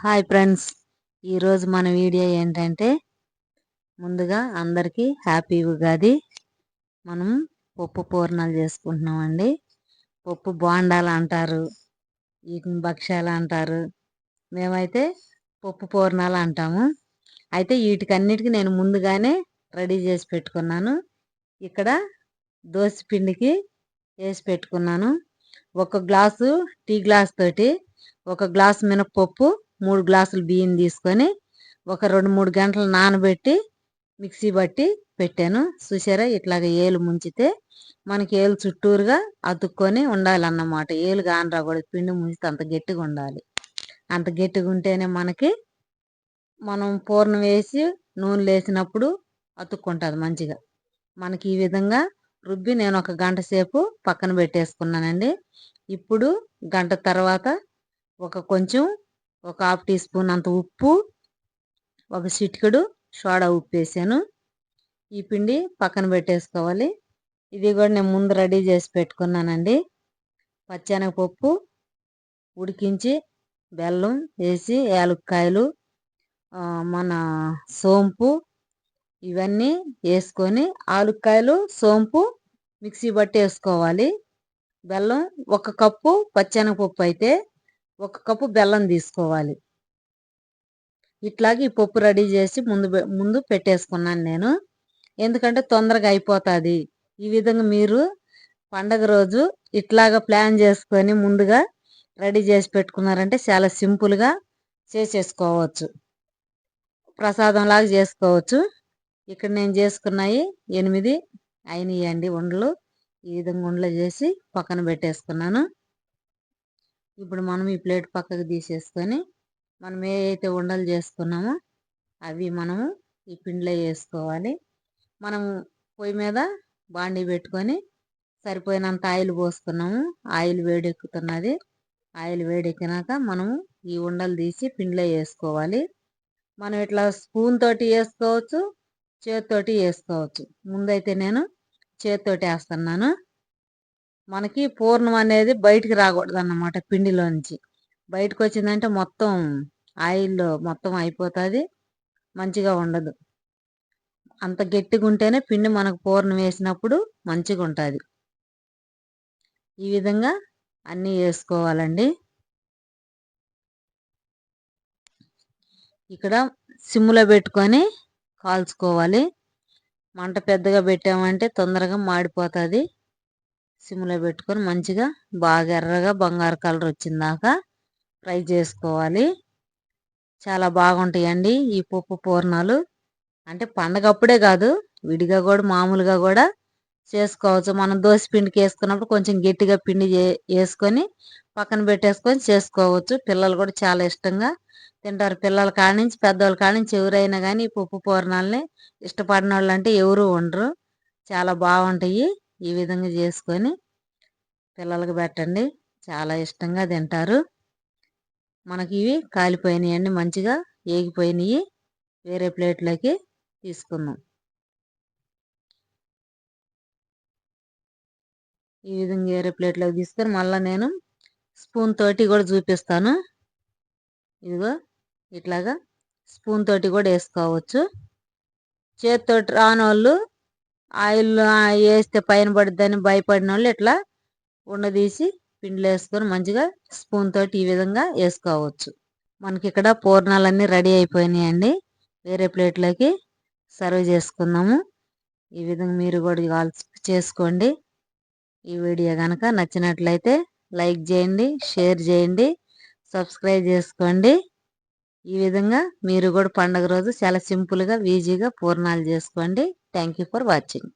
Hi friends, ఈరోజు మన video ఏంటంటే ముందుగా అందరికీ హ్యాపీ ఉగాది. మనం పప్పు పూర్ణాలు చేసుకుంటున్నామండి. పప్పు బోండాలు అంటారు, వీటిని భక్ష్యాలు అంటారు. మేమైతే పప్పు పూర్ణాలు అంటాము. అయితే వీటికన్నిటికీ నేను ముందుగానే రెడీ చేసి పెట్టుకున్నాను. ఇక్కడ దోశ పిండికి వేసి పెట్టుకున్నాను. ఒక గ్లాసు టీ గ్లాస్ తోటి ఒక గ్లాసు మినపప్పు, 3 గ్లాసులు బియ్యం తీసుకొని ఒక 2-3 గంటలు నానబెట్టి మిక్సీ బట్టి పెట్టాను. చూసారా, ఇట్లాగ ఏలు ముంచితే మనకి ఏలు చుట్టూరుగా అతుక్కొని ఉండాలన్నమాట. ఏలు కాని రాకూడదు, పిండి ముంచితే అంత గట్టిగా ఉండాలి. అంత గట్టిగా ఉంటేనే మనం పూర్ణం వేసి నూనెలు వేసినప్పుడు అతుక్కుంటుంది మంచిగా. మనకి ఈ విధంగా రుబ్బి నేను ఒక గంట సేపు పక్కన పెట్టేసుకున్నానండి. ఇప్పుడు గంట తర్వాత కొంచెం ఒక 1/2 టీ స్పూన్ అంత ఉప్పు, ఒక చిటికెడు సోడా ఉప్పు వేసాను. ఈ పిండి పక్కన పెట్టేసుకోవాలి. ఇది కూడా నేను ముందు రెడీ చేసి పెట్టుకున్నానండి. పచ్చెనగపప్పు ఉడికించి బెల్లం వేసి యాలక్కాయలు, మన సోంపు ఇవన్నీ వేసుకొని ఆలుక్కాయలు సోంపు మిక్సీ బట్టి వేసుకోవాలి. బెల్లం 1 కప్పు పచ్చెనగపప్పు అయితే 1 కప్పు బెల్లం తీసుకోవాలి. ఇట్లాగే ఈ పప్పు రెడీ చేసి ముందు పెట్టేసుకున్నాను నేను, ఎందుకంటే తొందరగా అయిపోతుంది. ఈ విధంగా మీరు పండగ రోజు ఇట్లాగా ప్లాన్ చేసుకొని ముందుగా రెడీ చేసి పెట్టుకున్నారంటే చాలా సింపుల్గా చేసేసుకోవచ్చు, ప్రసాదం లాగా చేసుకోవచ్చు. ఇక్కడ నేను చేసుకున్నాయి 8 అయినాయండి ఉండలు. ఈ విధంగా ఉండలు చేసి పక్కన పెట్టేసుకున్నాను. ఇప్పుడు మనం ఈ ప్లేట్ పక్కకు తీసేసుకొని మనం ఏవైతే ఉండలు చేసుకున్నామో అవి మనము ఈ పిండిలో వేసుకోవాలి. మనం పొయ్యి మీద బాండీ పెట్టుకొని సరిపోయినంత ఆయిల్ పోసుకున్నాము. ఆయిల్ వేడెక్కుతున్నది. ఆయిల్ వేడెక్కినాక మనము ఈ ఉండలు తీసి పిండిలో వేసుకోవాలి. మనం ఇట్లా స్పూన్ తోటి వేసుకోవచ్చు, చేతితోటి వేసుకోవచ్చు. ముందైతే నేను చేతితోటి వేస్తున్నాను. మనకి పూర్ణం అనేది బయటికి రాకూడదు అన్నమాట. పిండిలోంచి బయటకు వచ్చిందంటే మొత్తం ఆయిల్లో మొత్తం అయిపోతుంది, మంచిగా ఉండదు. అంత గట్టిగా ఉంటేనే పిండి మనకు పూర్ణం వేసినప్పుడు మంచిగా ఉంటుంది. ఈ విధంగా అన్నీ వేసుకోవాలండి. ఇక్కడ సిమ్లో పెట్టుకొని కాల్చుకోవాలి. మంట పెద్దగా పెట్టామంటే తొందరగా మాడిపోతుంది. సిమ్లో పెట్టుకొని మంచిగా బాగా ఎర్రగా బంగారు కలర్ వచ్చిందాకా ఫ్రై చేసుకోవాలి. చాలా బాగుంటాయండి ఈ పప్పు పూర్ణాలు. అంటే పండగప్పుడే కాదు, విడిగా కూడా మామూలుగా కూడా చేసుకోవచ్చు. మనం దోశ పిండికి వేసుకున్నప్పుడు కొంచెం గట్టిగా పిండి వేసుకొని పక్కన పెట్టేసుకొని చేసుకోవచ్చు. పిల్లలు కూడా చాలా ఇష్టంగా తింటారు. పిల్లల కానించి పెద్దవాళ్ళ కానించి ఎవరైనా కానీ ఈ పప్పు పూర్ణాలని ఇష్టపడిన వాళ్ళు అంటే ఎవరు ఉండరు. చాలా బాగుంటాయి. ఈ విధంగా చేసుకొని పిల్లలకు పెట్టండి, చాలా ఇష్టంగా తింటారు. మనకి ఇవి కాలిపోయినాయండి, మంచిగా ఏగిపోయినాయి. వేరే ప్లేట్లోకి తీసుకుందాం. ఈ విధంగా వేరే ప్లేట్లోకి తీసుకొని మళ్ళీ నేను స్పూన్ తోటి కూడా చూపిస్తాను. ఇదిగో ఇట్లాగా స్పూన్ తోటి కూడా వేసుకోవచ్చు. చేతితోటి రాని వాళ్ళు ఆయిల్ వేస్తే పైన పడుద్దని భయపడిన వాళ్ళు ఇట్లా ఉండదీసి పిండిలో వేసుకొని మంచిగా స్పూన్ తోటి ఈ విధంగా వేసుకోవచ్చు. మనకి ఇక్కడ పూర్ణాలన్నీ రెడీ అయిపోయినాయండి. వేరే ప్లేట్లోకి సర్వ్ చేసుకుందాము. ఈ విధంగా మీరు కూడా చేసుకోండి. ఈ వీడియో కనుక నచ్చినట్లయితే లైక్ చేయండి, షేర్ చేయండి, సబ్స్క్రైబ్ చేసుకోండి. ఈ విధంగా మీరు కూడా పండగ రోజు చాలా సింపుల్గా ఈజీగా పూర్ణాలు చేసుకోండి. Thank you for watching.